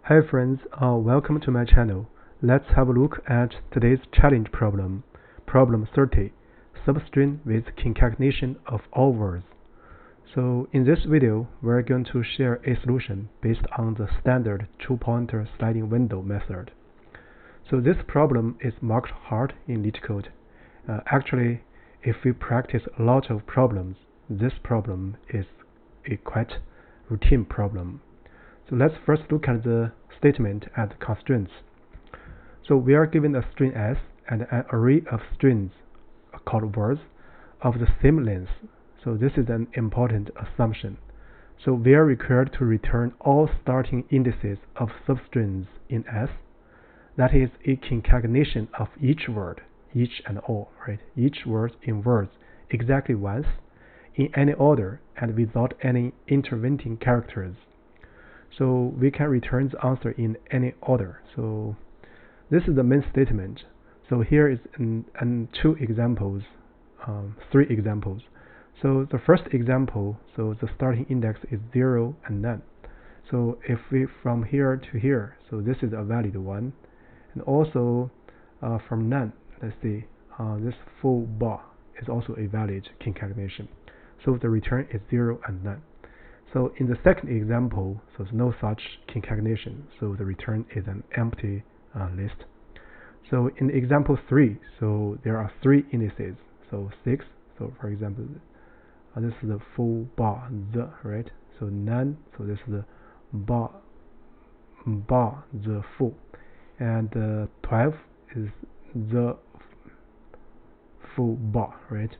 Hi friends, welcome to my channel. Let's have a look at today's challenge problem. Problem 30. Substring with concatenation of all words. So in this video, we're going to share a solution based on the standard two-pointer sliding window method. So this problem is marked hard in Leetcode. Actually, if we practice a lot of problems, this problem is a quite routine problem. So let's first look at the statement and constraints. So we are given a string S and an array of strings called words of the same length. So this is an important assumption. So we are required to return all starting indices of substrings in S. That is a concatenation of each word, each and all, right? Each word in words exactly once, in any order, and without any intervening characters. So we can return the answer in any order. So this is the main statement. So here is three examples. So the first example, so the starting index is 0 and none. So if we from here to here, so this is a valid one. And also from none, let's see, this full bar is also a valid concatenation. So the return is 0 and none. So in the second example, so there's no such concatenation, so the return is an empty list. So in example 3, so there are 3 indices, so 6. So for example, this is the full bar, the, right? So none, so this is the bar, the full, and 12 is the full bar, right?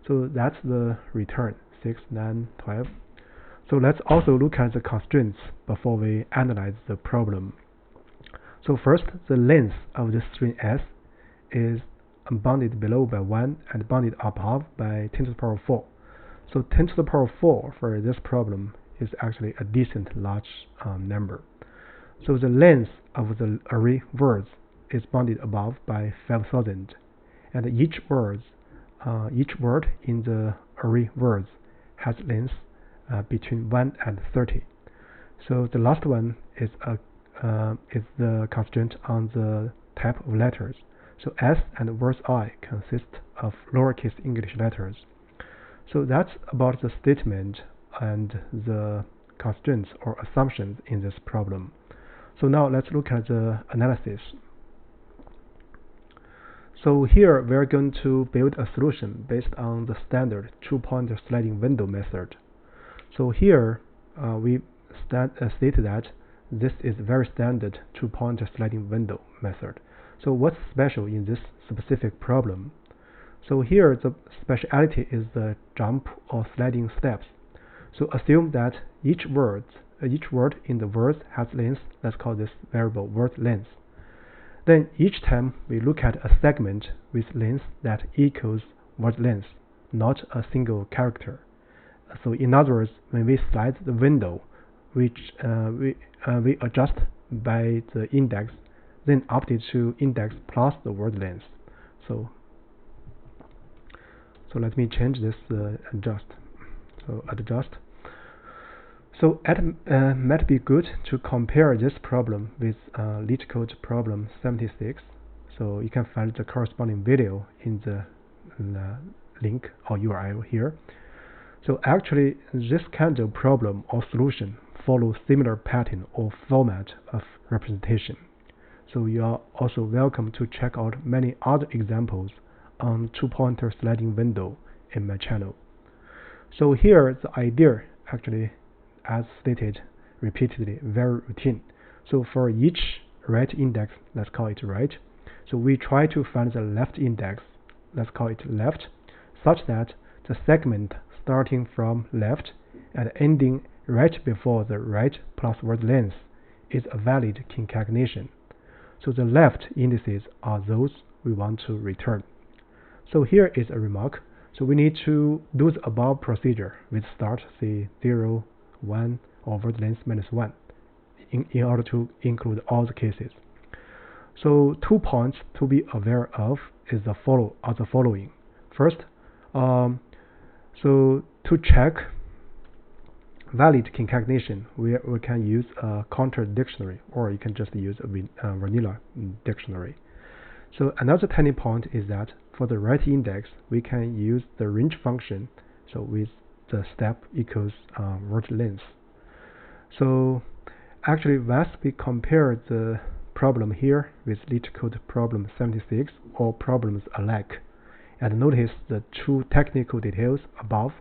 So that's the return, 6, 9, 12. So let's also look at the constraints before we analyze the problem. So first, the length of the string S is bounded below by 1 and bounded above by 10 to the power 4. So 10 to the power 4 for this problem is actually a decent large number. So the length of the array words is bounded above by 5000, and each word in the array words has length between 1 and 30. So the last one is the constraint on the type of letters. So S and words I consist of lowercase English letters. So that's about the statement and the constraints or assumptions in this problem. So now let's look at the analysis. So here we're going to build a solution based on the standard two-pointer sliding window method. So here we state that this is very standard two-pointer sliding window method. So what's special in this specific problem? So here the speciality is the jump or sliding steps. So assume that each word in the words has length. Let's call this variable word length. Then each time we look at a segment with length that equals word length, not a single character. So in other words, when we slide the window, which we adjust by the index, then update to index plus the word length. So let me change this adjust. So adjust. So it might be good to compare this problem with Leetcode problem 76. So you can find the corresponding video in the link or URL here. So actually, this kind of problem or solution follows similar pattern or format of representation. So you are also welcome to check out many other examples on two-pointer sliding window in my channel. So here, the idea actually, as stated repeatedly, very routine. So for each right index, let's call it right. So we try to find the left index, let's call it left, such that the segment starting from left and ending right before the right plus word length is a valid concatenation. So the left indices are those we want to return. So here is a remark. So we need to do the above procedure with start, say 0, 1, or word length minus 1 in order to include all the cases. So 2 points to be aware of is the following. First, so to check valid concatenation, we can use a counter dictionary, or you can just use a vanilla dictionary. So another tiny point is that for the right index, we can use the range function, so with the step equals word length. So actually, once we compare the problem here with Leetcode problem 76, all problems alike, and notice the two technical details above,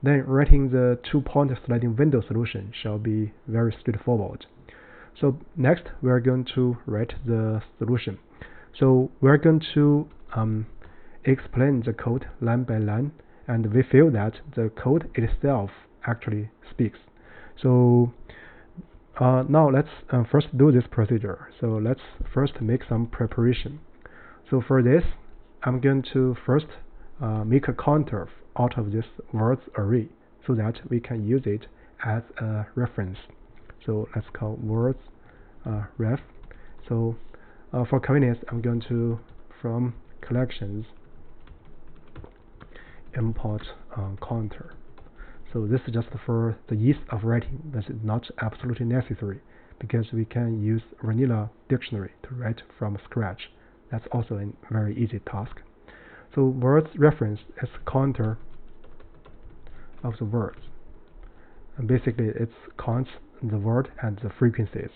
then writing the two-point sliding window solution shall be very straightforward. So next, we are going to write the solution. So we are going to explain the code line by line, and we feel that the code itself actually speaks. So now let's first do this procedure. So let's first make some preparation. So for this, I'm going to first make a counter out of this words array so that we can use it as a reference. So let's call words ref. So for convenience, I'm going to from collections import counter. So this is just for the ease of writing. This is not absolutely necessary because we can use vanilla dictionary to write from scratch. That's also a very easy task. So words reference is counter of the words. And basically, it counts the word and the frequencies.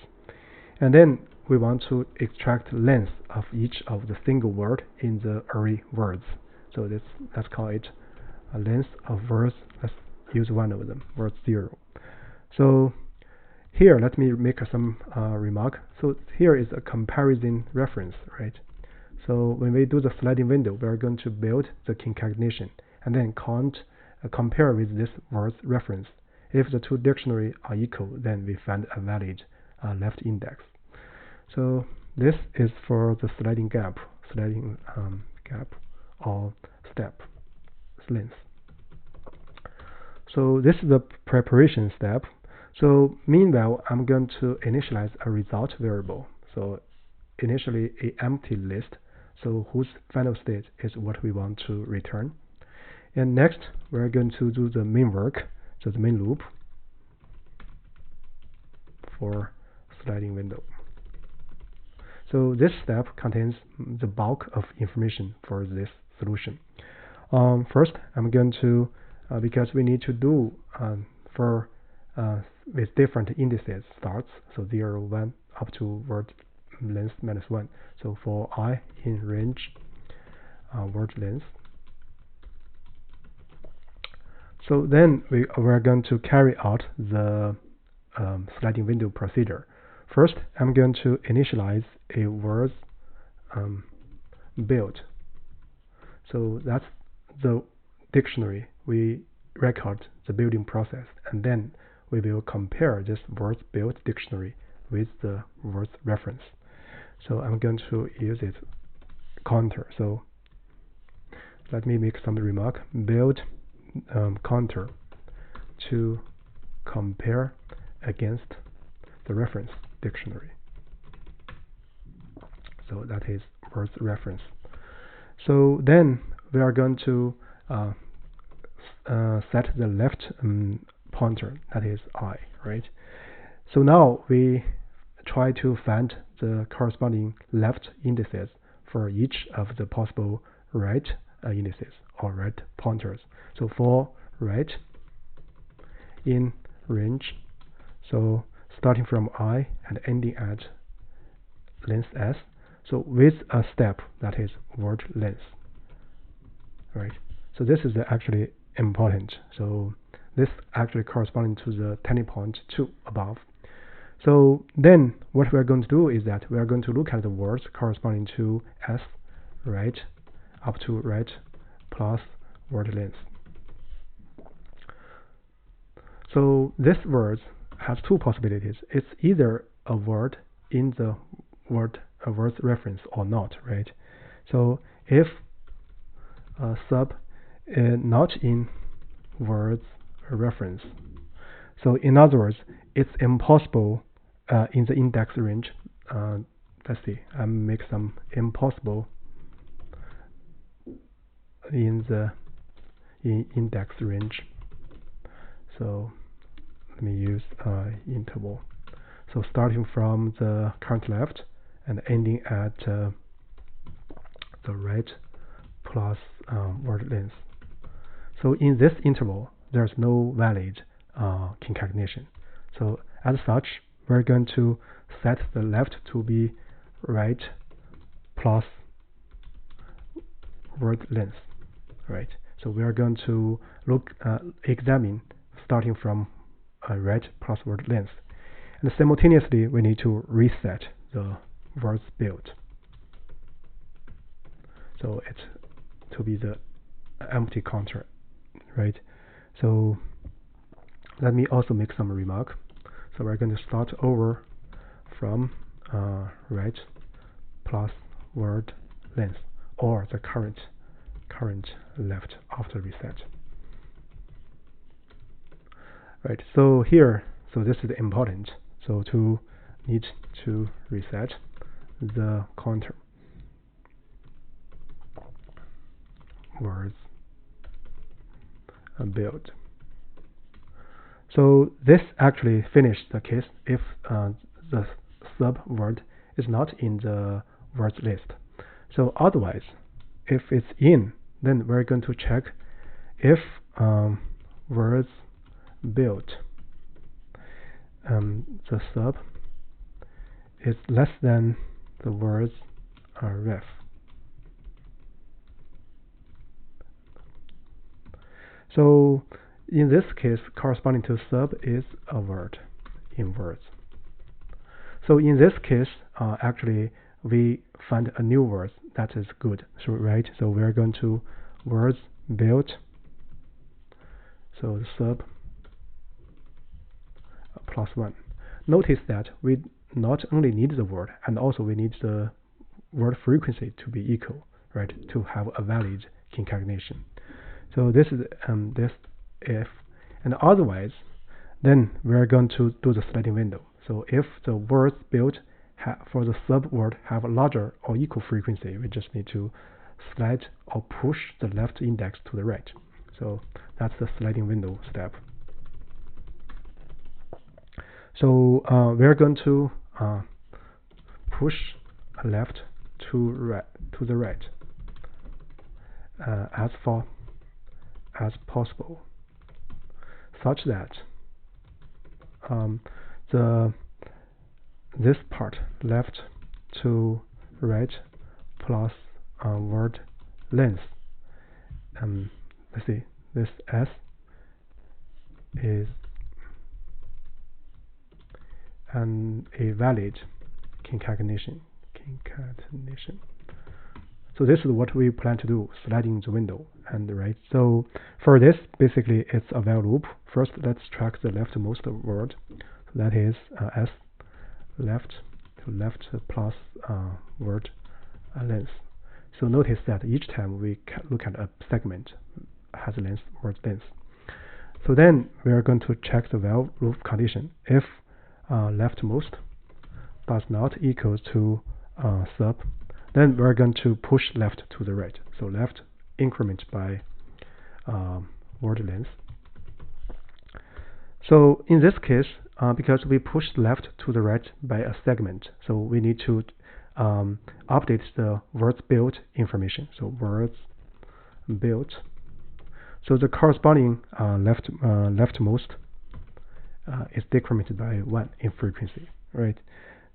And then we want to extract length of each of the single word in the array words. So let's call it a length of words. Let's use one of them, word 0. So here, let me make some remark. So here is a comparison reference, right? So when we do the sliding window, we are going to build the concatenation and then compare with this words reference. If the two dictionaries are equal, then we find a valid left index. So this is for the sliding gap or step length. So this is the preparation step. So meanwhile, I'm going to initialize a result variable. So initially an empty list, so whose final state is what we want to return. And next, we're going to do the main work, so the main loop for sliding window. So this step contains the bulk of information for this solution. First, I'm going to, because we need to do for with different indices starts, so 0, 1, up to word length -1. So for I in range word length. So then we're going to carry out the sliding window procedure. First, I'm going to initialize a words build. So that's the dictionary. We record the building process, and then we will compare this words build dictionary with the words reference. So I'm going to use it counter. So let me make some remark. Build counter to compare against the reference dictionary. So that is words reference. So then we are going to set the left pointer, that is I, right? So now we try to find the corresponding left indices for each of the possible right indices or right pointers. So for right in range, so starting from I and ending at length s, so with a step that is word length, right? So this is actually important. So this actually corresponding to the tiny point 2 above. So then what we are going to do is that we are going to look at the words corresponding to s, right, up to right, plus word length. So this word has two possibilities. It's either a word in the words reference or not, right? So if sub is not in words reference, so in other words, it's impossible in the index range. Let's see, I make some impossible in the index range. So let me use interval. So starting from the current left and ending at the right plus word length. So in this interval, there's no valid concatenation. So as such, we're going to set the left to be right plus word length, right? So we are going to examine starting from right plus word length, and simultaneously we need to reset the words built. So it's to be the empty counter, right? So let me also make some remark. So we're going to start over from right plus word length, or the current left after reset. Right. So here, so this is important. So to need to reset the counter words build. So this actually finished the case if the sub word is not in the words list. So otherwise, if it's in, then we're going to check if words built the sub is less than the words ref. So in this case, corresponding to sub is a word in words. So in this case, actually we find a new word that is good. So right, so we're going to words built. So the sub +1. Notice that we not only need the word, and also we need the word frequency to be equal, right, to have a valid concatenation. So this is this if, and otherwise, then we are going to do the sliding window. So if the words built for the sub word have a larger or equal frequency, we just need to slide or push the left index to the right. So that's the sliding window step. So we're going to push left to the right as far as possible, such that this part left to right plus word length. Let's see, this S is a valid concatenation. So this is what we plan to do, sliding the window and right. So for this, basically it's a while loop. First, let's track the leftmost word. So that is S left to left plus word length. So notice that each time we look at a segment has length, word length. So then we are going to check the while loop condition. If leftmost does not equal to sub, then we're going to push left to the right. So left increment by word length. So in this case, because we pushed left to the right by a segment, so we need to update the words built information. So words built. So the corresponding leftmost is decremented by 1 in frequency, right?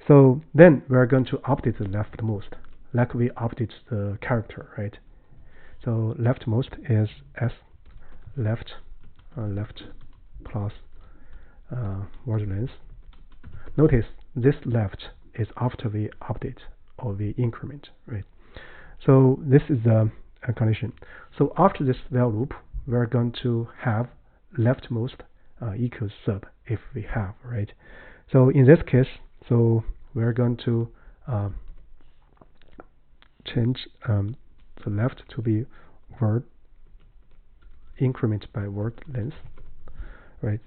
So then we are going to update the leftmost, like we update the character, right? So leftmost is S left plus word length. Notice this left is after we update or we increment, right? So this is the condition. So after this while loop, we're going to have leftmost equals sub if we have, right? So in this case, so we're going to change the left to be word increment by word length, right?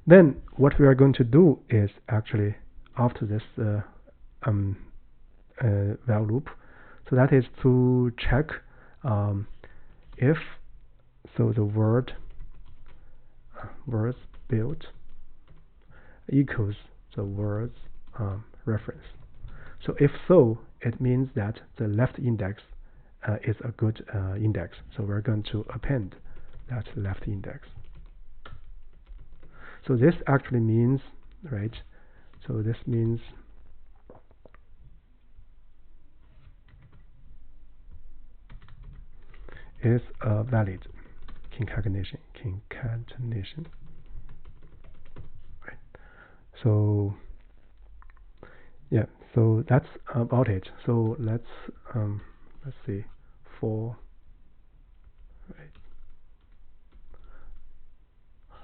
Then what we are going to do is actually after this while loop, so that is to check if so the words built equals the words reference. So if so, it means that the left index is a good index. So we're going to append that left index. So this actually means, right? So this means is a valid concatenation. Right. So yeah, so that's about it. So let's see for right.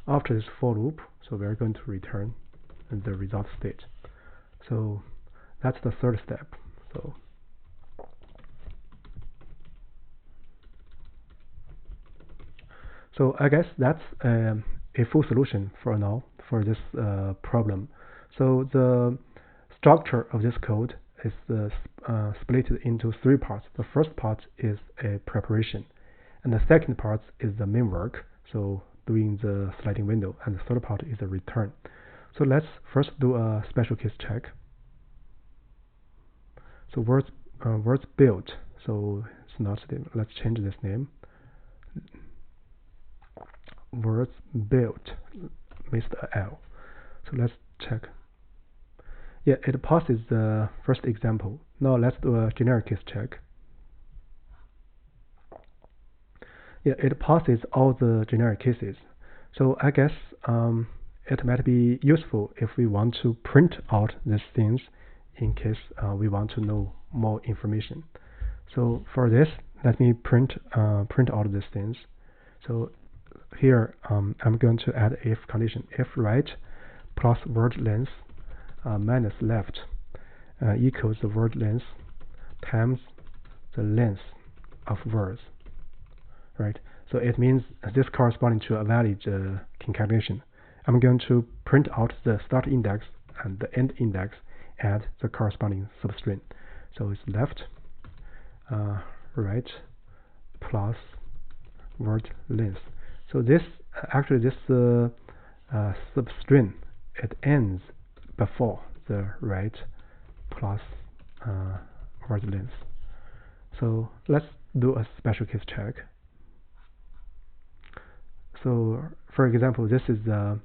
After this for loop, so we're going to return the result state. So that's the third step. So I guess that's a full solution for now for this problem. So the structure of this code is split into three parts. The first part is a preparation, and the second part is the main work, so doing the sliding window, and the third part is a return. So let's first do a special case check. So words built. So it's not. Let's change this name. Words built missed a L. So let's check. Yeah, it passes the first example. Now let's do a generic case check. Yeah, it passes all the generic cases. So I guess it might be useful if we want to print out these things in case we want to know more information. So for this, let me print out these things. So here I'm going to add if condition. If right plus word length minus left equals the word length times the length of words. Right. So it means this corresponding to a valid concatenation. I'm going to print out the start index and the end index and the corresponding substring. So it's left, right plus word length. So this actually this substring, it ends before the right plus word length. So let's do a special case check. So for example, this is the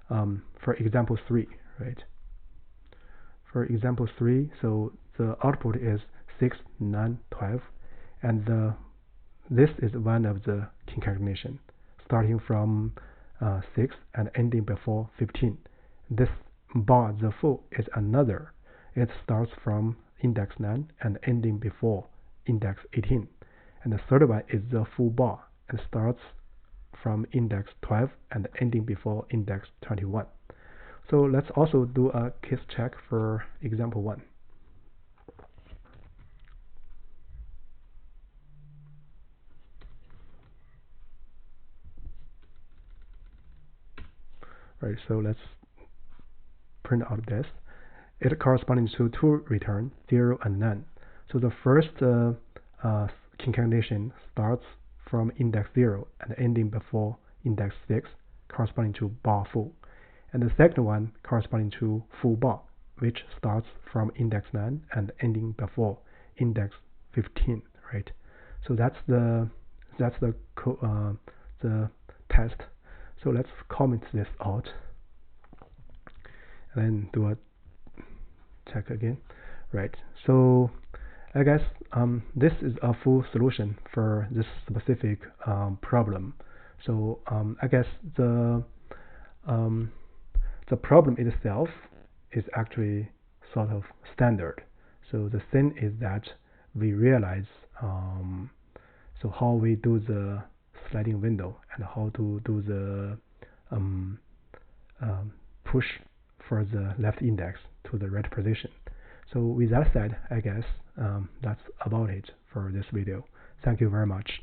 for example 3, right? For example 3, so the output is 6, 9, 12, and this is one of the concatenation, starting from 6 and ending before 15. This bar, the full, is another. It starts from index 9 and ending before index 18. And the third one is the full bar. It starts from index 12 and ending before index 21. So let's also do a case check for example 1. Right, so let's print out this. It corresponding to two return, 0 and none. So the first concatenation starts from index 0 and ending before index 6, corresponding to bar full. And the second one corresponding to full bar, which starts from index 9 and ending before index 15, right? So that's the test. So let's comment this out and then do a check again, right? So I guess this is a full solution for this specific problem. So I guess the problem itself is actually sort of standard. So the thing is that we realize so how we do the sliding window and how to do the push for the left index to the right position. So with that said, I guess that's about it for this video. Thank you very much.